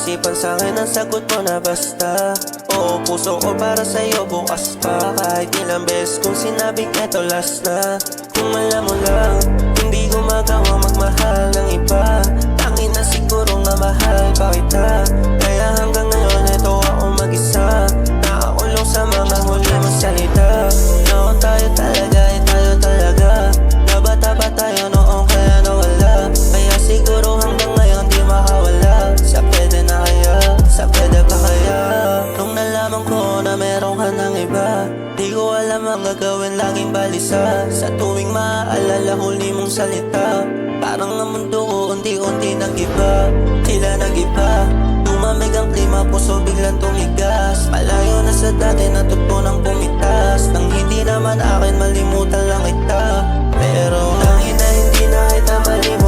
isipan sa'kin ang sagot mo na basta. Oo, puso ko para sa'yo bukas pa. Kahit ilang beses kung sinabing eto last na. Kung alam mo lang, hindi ko magawa magmahal ng iba. Tangin na siguro nga mahal pa kita. Kaya hanggang ngayon eto ako mag-isa. Nakakulong sa mga huli mong salita. Noon tayo talaga, tayo talaga. Nabata pa tayo noon kaya nawala. Kaya siguro hanggang ngayon di makawala. Sa pwede na kaya, sa pwede pa kaya. Nung nalaman ko na meron ka ng iba, di ko alam ang gagawin, laging balisa. Sa tuwing maaalala huli mong salita. Parang ang mundo ko unti-unti nag-iba. Tila nag-iba. Tumamig ang klima, puso biglang tumigas. Malayo na sa dati, natutunang pumitas. Nang hindi naman akin, malimutan lang kita. Pero tangina hindi na kita malimutan.